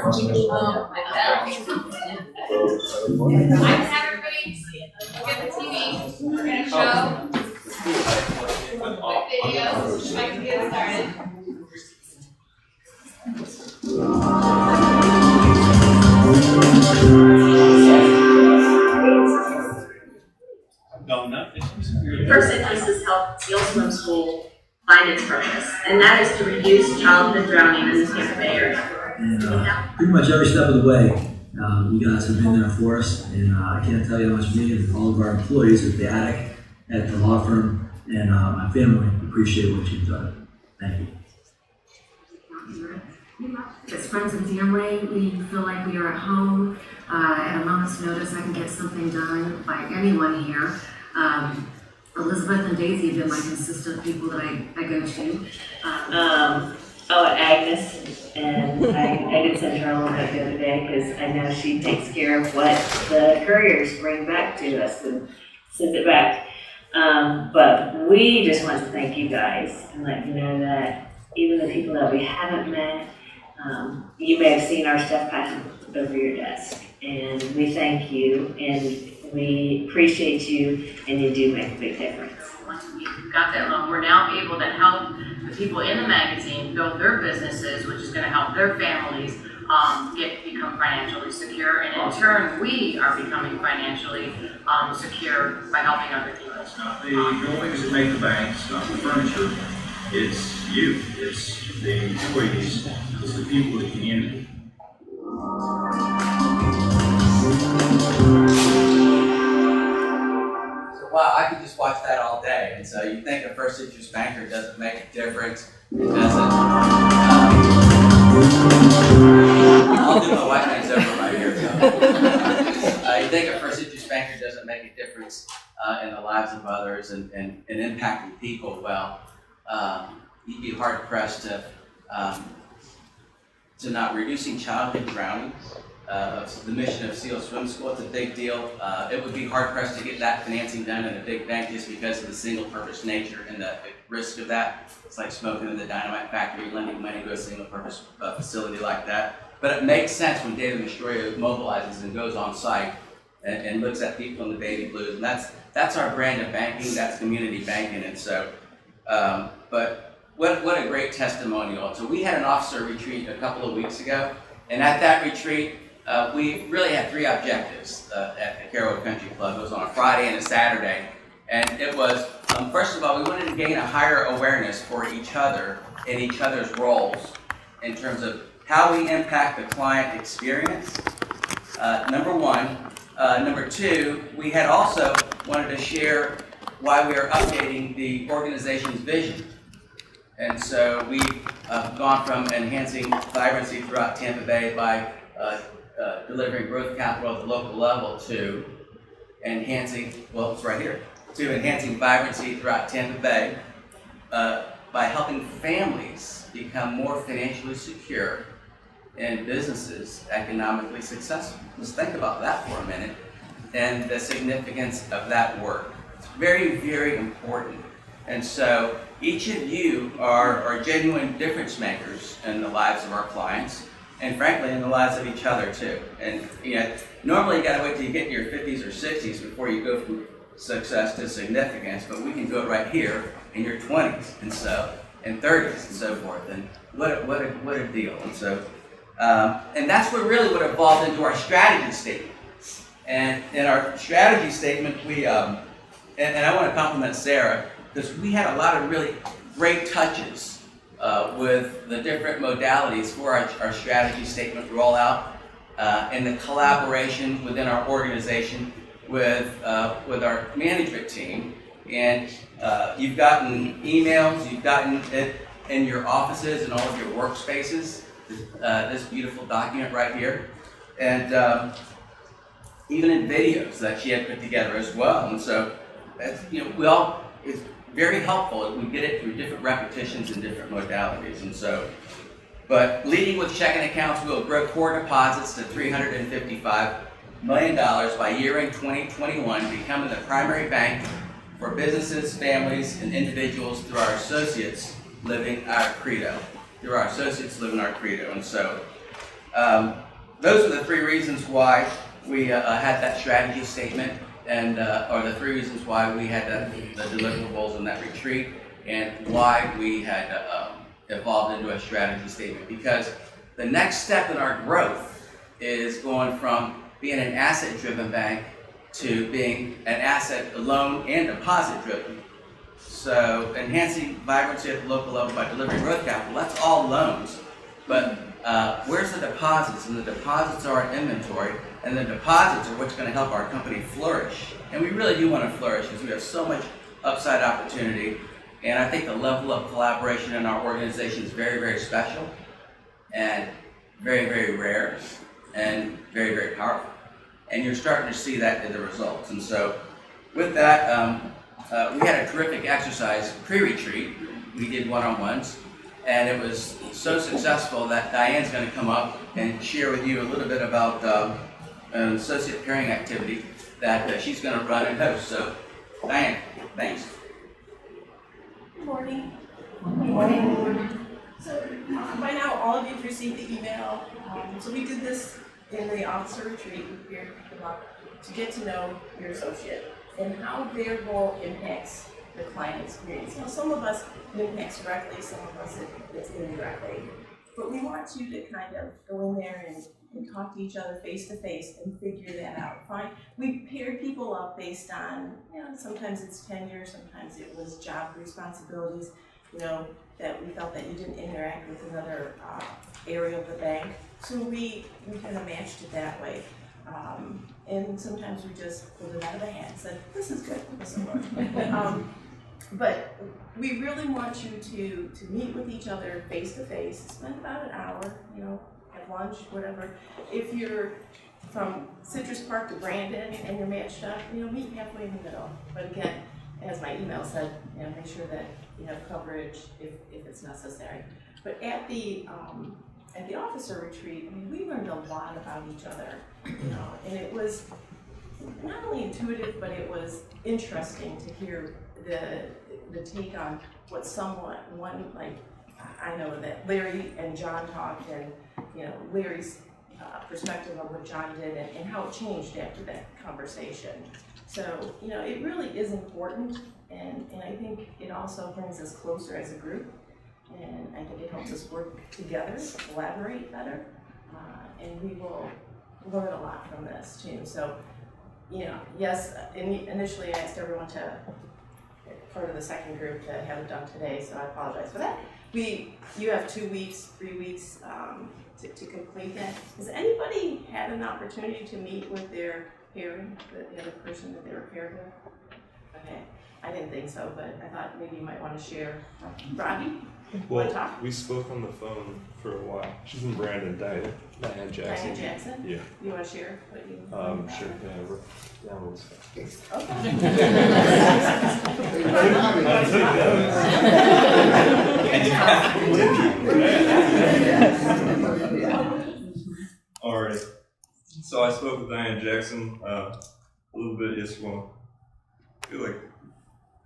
have everybody get the TV. We're gonna show quick video so I can get started. First interest has helped Seal Swim School find its purpose, and that is to reduce childhood drowning in the Tampa Bay area. And pretty much every step of the way, you guys have been there for us, and I can't tell you how much me and all of our employees at the attic, at the law firm, and my family appreciate what you've done. Thank you. As friends and family, we feel like we are at home. At a moment's notice, I can get something done by anyone here. Elizabeth and Daisy have been my consistent people that I go to. Agnes, and I did send her a little bit the other day because I know she takes care of what the couriers bring back to us and send it back. But we just want to thank you guys and let you know that even the people that we haven't met, you may have seen our stuff passing over your desk, and we thank you and we appreciate you, and you do make a big difference. Once we got that loan, we're now able to help the people in the magazine build their businesses, which is going to help their families become financially secure, and in turn, we are becoming financially secure by helping other people. It's not the buildings that make the banks, not the furniture. It's you. It's the employees. It's the people of the community. Wow, I could just watch that all day. And so you think a first interest banker doesn't make a difference. It doesn't. I'll do my white man's over right here. So. You think a first interest banker doesn't make a difference in the lives of others and impacting people. Well, you'd be hard pressed to not reducing childhood drowning. The mission of SEAL Swim School, it's a big deal. It would be hard pressed to get that financing done in a big bank just because of the single purpose nature and the risk of that. It's like smoking in the dynamite factory, lending money to a single purpose facility like that. But it makes sense when David Mastroia mobilizes and goes on site and looks at people in the baby blues. And that's our brand of banking, that's community banking. And so, but what a great testimonial. So we had an officer retreat a couple of weeks ago, and at that retreat, we really had three objectives at the Carrollwood Country Club. It was on a Friday and a Saturday. And it was, first of all, we wanted to gain a higher awareness for each other and each other's roles in terms of how we impact the client experience, number one. Number two, we had also wanted to share why we are updating the organization's vision. And so we've gone from enhancing vibrancy throughout Tampa Bay by delivering growth capital at the local level to enhancing, well, it's right here, to enhancing vibrancy throughout Tampa Bay by helping families become more financially secure and businesses economically successful. Let's think about that for a minute and the significance of that work. It's very, very important. And so each of you are genuine difference makers in the lives of our clients, and frankly, in the lives of each other too. And normally you gotta wait till you get in your 50s or 60s before you go from success to significance, but we can do it right here in your 20s and so, and 30s and so forth. And what a deal. And so, and that's what evolved into our strategy statement. And in our strategy statement, we, and I want to compliment Sarah, because we had a lot of really great touches with the different modalities for our strategy statement rollout and the collaboration within our organization with our management team. And you've gotten emails, you've gotten it in your offices and all of your workspaces, this beautiful document right here. And even in videos that she had put together as well. And so, that's, it's very helpful if we get it through different repetitions and different modalities. And so, but leading with checking accounts, we'll grow core deposits to $355 million by year-end 2021, becoming the primary bank for businesses, families, and individuals through our associates living our credo. And so, those are the three reasons why we had that strategy statement, and or the three reasons why we had the deliverables in that retreat, and why we had evolved into a strategy statement. Because the next step in our growth is going from being an asset-driven bank to being an asset, loan, and deposit-driven. So enhancing vibrancy at the local level by delivering growth capital, that's all loans. But where's the deposits? And the deposits are our inventory, and the deposits are what's going to help our company flourish. And we really do want to flourish because we have so much upside opportunity. And I think the level of collaboration in our organization is very, very special, and very, very rare, and very, very powerful. And you're starting to see that in the results. And so with that, we had a terrific exercise pre-retreat. We did one-on-ones, and it was so successful that Diane's going to come up and share with you a little bit about an associate pairing activity that she's going to run and host. So, Diane, thanks. Good morning. Good morning. So by now, all of you have received the email. So we did this in the officer retreat here to get to know your associate and how their role impacts the client experience. Now, some of us it impacts directly, some of us it's indirectly. But we want you to kind of go in there and talk to each other face to face and figure that out. Fine. We paired people up based on, sometimes it's tenure, sometimes it was job responsibilities, that we felt that you didn't interact with another area of the bank. So we kind of matched it that way. And sometimes we just pulled it out of the hat and said, this is good, this will work. But we really want you to meet with each other face to face, spend about an hour, at lunch, whatever. If you're from Citrus Park to Brandon and you're matched up, meet halfway in the middle. But again, as my email said, make sure that you have coverage if it's necessary. But at the officer retreat, we learned a lot about each other, and it was not only intuitive, but it was interesting to hear the take on what I know that Larry and John talked, and Larry's perspective on what John did and how it changed after that conversation. So it really is important, and I think it also brings us closer as a group, and I think it helps us work together, collaborate better, and we will learn a lot from this too. So yes, initially I asked everyone to, part of the second group, to have it done today, so I apologize for that. You have 2 weeks, 3 weeks to complete that. Has anybody had an opportunity to meet with their pairing, the other person that they were paired with? Okay, I didn't think so, but I thought maybe you might want to share. Robbie, want to talk? We spoke on the phone for a while. She's in Brandon, Diane Jackson. Diane Jackson? Yeah. You want to share what you? Sure. Yeah, we're down with stuff. Alright. So I spoke with Diane Jackson a little bit yesterday. I feel like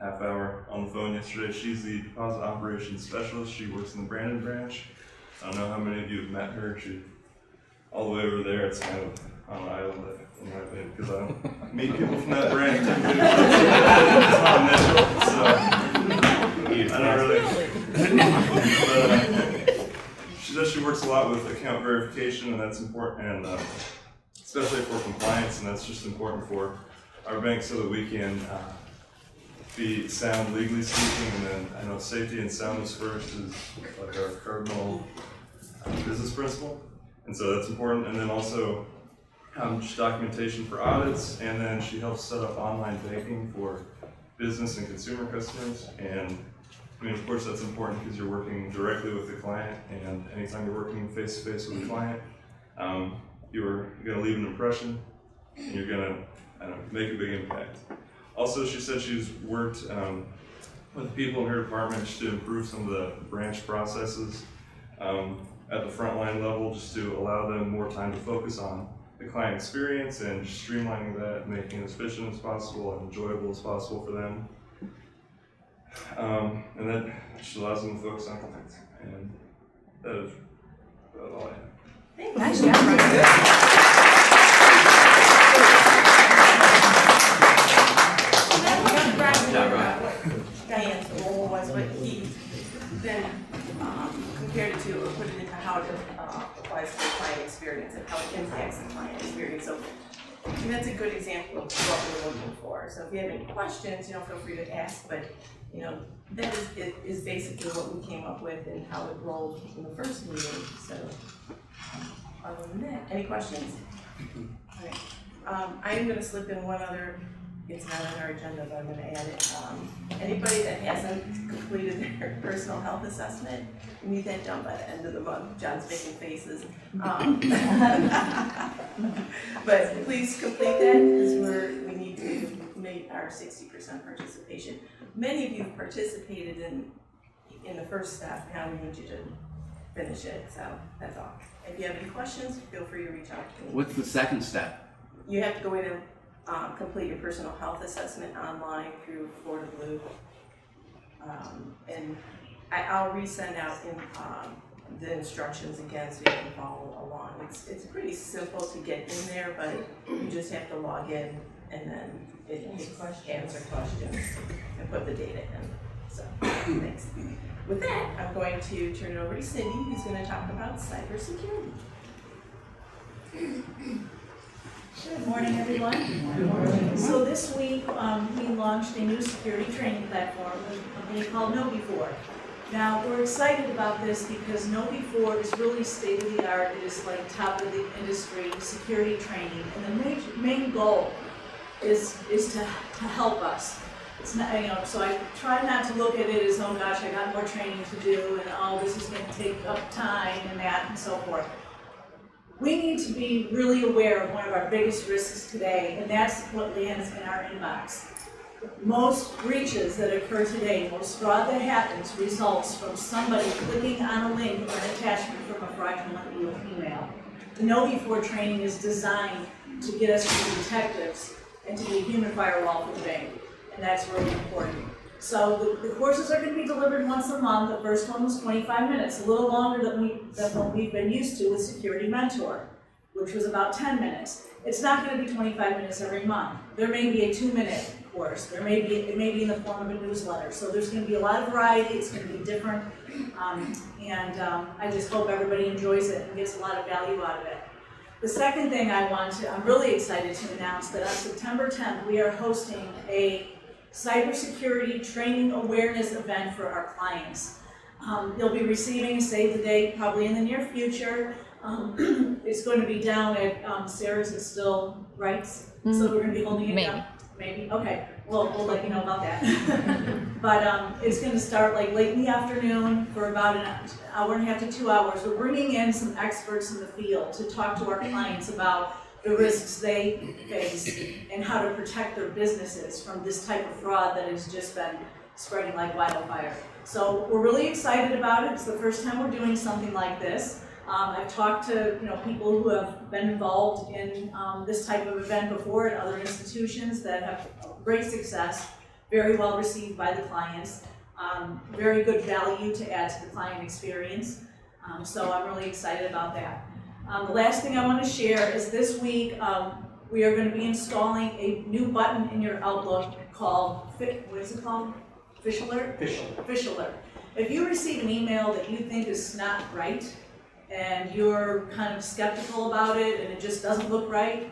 half hour on the phone yesterday. She's the deposit operations specialist. She works in the Brandon branch. I don't know how many of you have met her. She's all the way over there. It's kind of on an island, in my opinion, because I don't meet people from that branch typically. It's not natural, so I don't really. But, she says she works a lot with account verification, and that's important, and especially for compliance, and that's just important for our bank so that we can be sound legally speaking, and then I know safety and soundness first is like our cardinal business principle, and so that's important. And then also just documentation for audits, and then she helps set up online banking for business and consumer customers. And of course that's important because you're working directly with the client, and anytime you're working face to face with a client, you're going to leave an impression, and you're going to make a big impact. Also, she said she's worked with people in her department just to improve some of the branch processes at the frontline level, just to allow them more time to focus on the client experience and just streamlining that, making it as efficient as possible and enjoyable as possible for them. And that just allows them to focus on clients. And that is about all I have. Nice job, Diane's role was what he then compared it to or put it into how it applies to the client experience and how it impacts the client experience. So that's a good example of what we're looking for. So if you have any questions, feel free to ask, but that is basically what we came up with and how it rolled in the first meeting. So other than that, any questions? Okay. I am going to slip in one other. It's not on our agenda, but I'm going to add it. Anybody that hasn't completed their personal health assessment, we need that done by the end of the month. John's making faces. But please complete that because we need to make our 60% participation. Many of you have participated in the first step. Now we need you to finish it. So that's all. If you have any questions, feel free to reach out to me. What's the second step? You have to go in and complete your personal health assessment online through Florida Blue. And I'll resend out the instructions again so you can follow along. It's pretty simple to get in there, but you just have to log in and then answer questions and put the data in. So, thanks. With that, I'm going to turn it over to Cindy, who's going to talk about cybersecurity. Good morning, everyone. Good morning. So this week, we launched a new security training platform with a company called KnowBe4. Now, we're excited about this because KnowBe4 is really state-of-the-art. It is like top of the industry security training. And the main goal is to help us. It's not, so I try not to look at it as, oh gosh, I got more training to do, and oh, this is going to take up time and that and so forth. We need to be really aware of one of our biggest risks today, and that's what lands in our inbox. Most breaches that occur today, most fraud that happens, results from somebody clicking on a link or an attachment from a fraudulent email. The KnowBe4 training is designed to get us to be detectives and to be a human firewall for the bank, and that's really important. So the courses are going to be delivered once a month. The first one was 25 minutes, a little longer than what we've been used to with Security Mentor, which was about 10 minutes. It's not going to be 25 minutes every month. There may be a 2-minute course. It may be in the form of a newsletter. So there's going to be a lot of variety. It's going to be different, I just hope everybody enjoys it and gets a lot of value out of it. The second thing I'm really excited to announce that on September 10th, we are hosting a cybersecurity training awareness event for our clients. They'll be receiving a save the date probably in the near future. It's going to be down at Sarah's. Is still right? So we're going to be holding it down? Maybe. Okay. Well, we'll let you know about that. But it's going to start like late in the afternoon for about an hour and a half to 2 hours. We're bringing in some experts in the field to talk to our clients about the risks they face and how to protect their businesses from this type of fraud that has just been spreading like wildfire. So we're really excited about it. It's the first time we're doing something like this. I've talked to people who have been involved in this type of event before at other institutions that have great success, very well received by the clients, very good value to add to the client experience. So I'm really excited about that. The last thing I want to share is this week we are going to be installing a new button in your Outlook called, what is it called? Fish Alert? Fish Alert. If you receive an email that you think is not right and you're kind of skeptical about it and it just doesn't look right,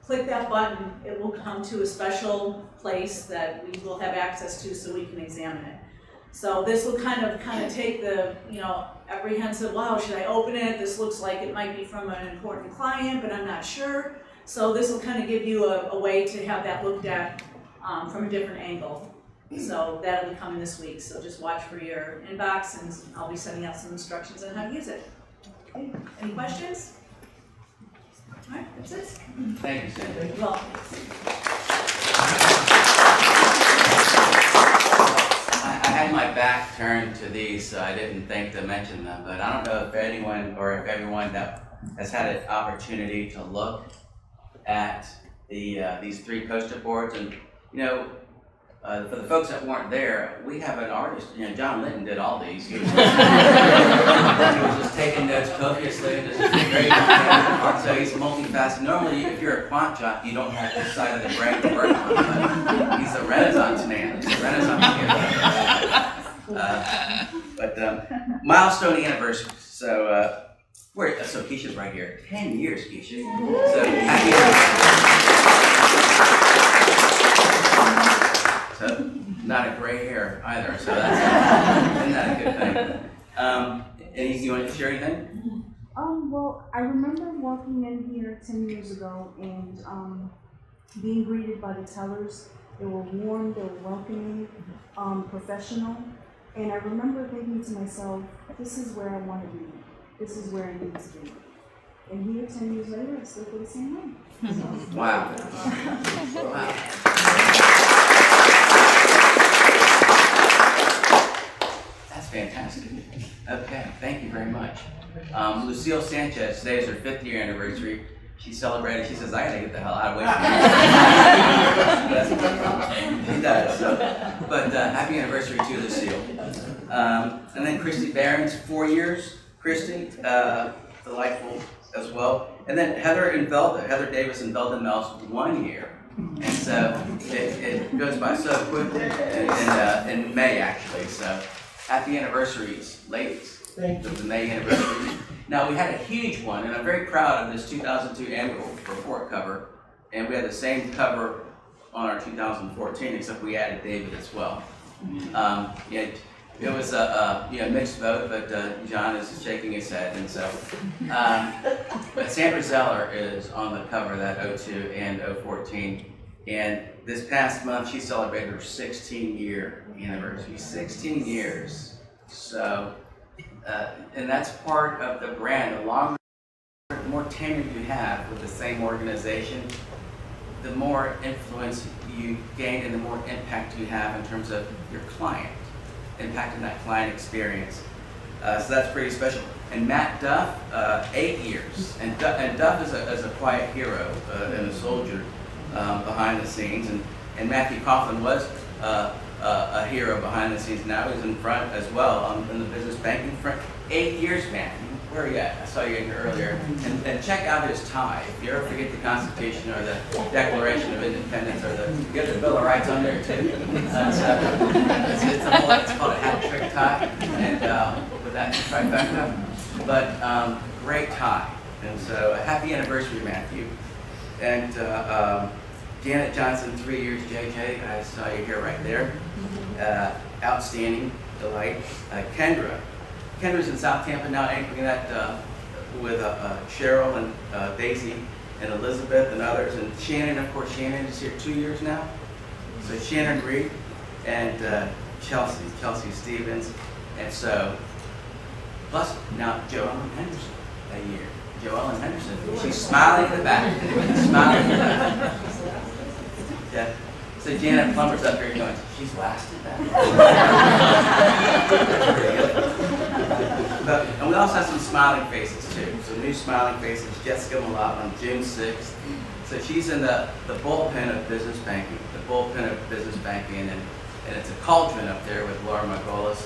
click that button. It will come to a special place that we will have access to so we can examine it. So this will kind of take the, apprehensive, wow, should I open it? This looks like it might be from an important client, but I'm not sure. So this will kind of give you a way to have that looked at from a different angle. So that'll be coming this week. So just watch for your inbox and I'll be sending out some instructions on how to use it. Okay. Any questions? All right, that's it. Thank you, Cindy. You're welcome. I had my back turned to these, so I didn't think to mention them, but I don't know if anyone or if everyone that has had an opportunity to look at these 3 poster boards. And for the folks that weren't there, we have an artist, John Linton did all these. He was just taking notes copiously. This is a great man. So he's multifaceted. Normally, if you're a quant jock, you don't have this side of the brain to work on. But he's a Renaissance man. He's a Renaissance man. Milestone anniversary. So, so Keisha's right here. 10 years, Keisha. So happy anniversary. So not a gray hair either. So that's isn't that a good thing? Anything you want to share? Anything? Well, I remember walking in here 10 years ago and being greeted by the tellers. They were warm, they were welcoming, professional. And I remember thinking to myself, this is where I want to be. This is where I need to be. And here 10 years later, I still feel the same way. So. Wow. Wow. That's fantastic. Okay, thank you very much. Lucille Sanchez, today is her 5th year anniversary. She celebrated, she says, I gotta get the hell out of here. She does, so. But happy anniversary to Lucille. And then Christy Barron's 4 years. Christy, delightful as well. And then Heather Davis and Velda Mel's 1 year. And so it goes by so quickly in May actually. So happy anniversaries, ladies. Thank you. The May anniversary. Now we had a huge one, and I'm very proud of this 2002 annual report cover. And we had the same cover on our 2014, except we added David as well. Yeah, it was a mixed vote, but John is shaking his head, and so. But Sandra Zeller is on the cover of that 02 and 014, and this past month she celebrated her 16-year anniversary. 16 years. So, and that's part of the brand. The longer, the more tenure you have with the same organization, the more influence you gain and the more impact you have in terms of your client, impacting that client experience. So that's pretty special. And Matt Duff, 8 years. And Duff is a quiet hero and a soldier behind the scenes. And Matthew Coughlin was a hero behind the scenes. Now he's in front as well in the business banking front. 8 years, man. Where are you at? I saw you in here earlier. And check out his tie. If you ever forget the Constitution or the Declaration of Independence or you have the Bill of Rights on there too. It's called a hat trick tie. And with that trifecta. But great tie. And so happy anniversary, Matthew. And Janet Johnson, 3 years, JJ. I saw you here right there. Outstanding, delight. Kendra's in South Tampa now, anchoring that with Cheryl and Daisy and Elizabeth and others. And Shannon, of course, Shannon is here 2 years now. So Shannon Reed and Chelsea Stevens. And so, plus now Joellen Henderson, a year. Joellen Henderson, she's smiling in the back. Smiling in the back. Yeah. So Janet Plummer's up here going, she's lasted that long. And we also have some smiling faces too. So new smiling faces, Jessica Malott on June 6th. So she's in the bullpen of business banking, and it's a cauldron up there with Laura Margolis,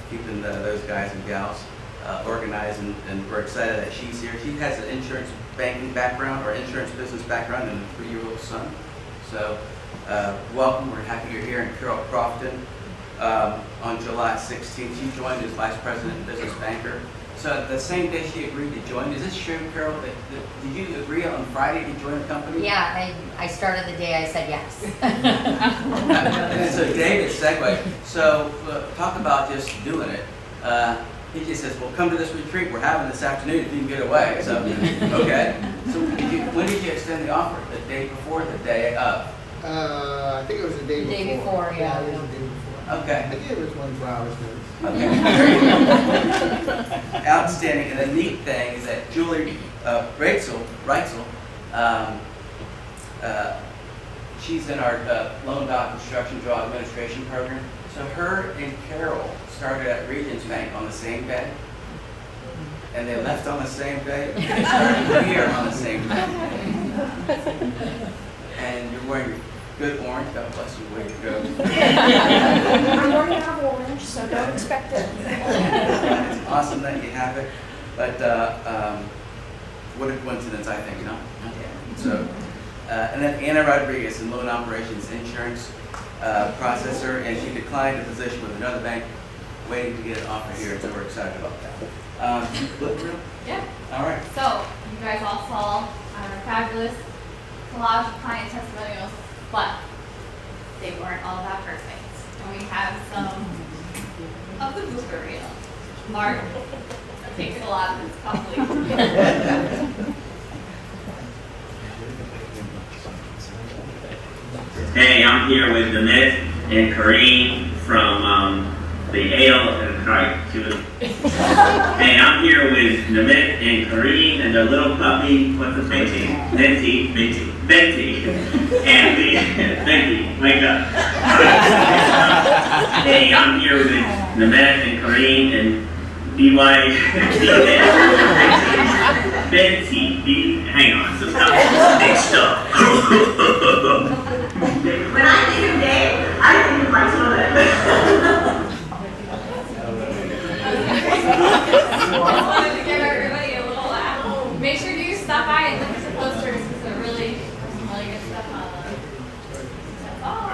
keeping those guys and gals organized, and we're excited that she's here. She has an insurance banking background or insurance business background and a 3-year-old son. So welcome, we're happy you're here. And Carol Crofton on July 16th, she joined as Vice President and Business Banker. So the same day she agreed to join, is this true, Carol? Did you agree on Friday to join the company? Yeah, I started the day I said yes. And so David segued. So talk about just doing it. He just says, well, come to this retreat we're having this afternoon if you can get away. So, okay. So when did you extend the offer? The day before, the day of? I think it was the day before. The day before, yeah. It was the day before. Okay. I think it was 24 hours notice. Okay. Outstanding. And the neat thing is that Julie Reitzel, she's in our loan doc construction draw administration program. So her and Carol started at Regions Bank on the same day, and they left on the same day, and they started here on the same day. And you're wearing your good orange, God bless you, way to go. I'm wearing out of orange, so don't expect it. It's awesome that you have it. But what a coincidence, I think, no? So, and then Anna Rodriguez in Loan Operations Insurance Processor, and she declined a position with another bank, waiting to get an offer here, so we're excited about that. Flip through? Yeah. All right. So, you guys all saw our fabulous collage of client testimonials, but they weren't all that perfect. And we have some of the blooper reel. Mark takes a lot of this probably. Hey, I'm here with Damit and Kareem from the Ale. Hey, I'm here with Amit and Kareem and their little puppy. What's his name? Venti. And Venti, wake up. Hey, I'm here with Amit and Kareem and Venti. Hang on, some big stuff. When I think of Dave, I think of my son. I wanted to give everybody a little laugh. Make sure you stop by and look at the posters because there's some really good stuff on them. That's all.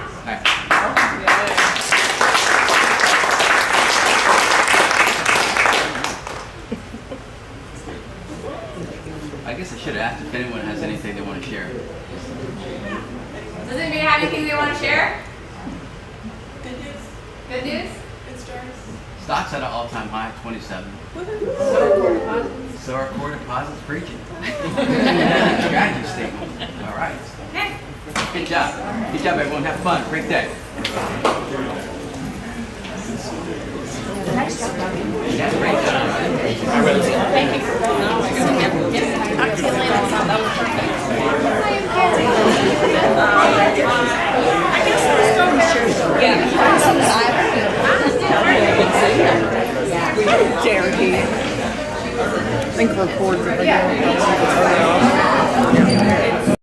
I guess I should have asked if anyone has anything they want to share. Does anybody have anything they want to share? Good news. Good news? Good stories. Stock's at an all-time high, 27. So are core deposits breaching. Strategy statement. All right. Okay. Good job. Good job, everyone. Have fun. Great day. Nice job, Dr. Yeah, great job. Thank you for Cherokee. I think record.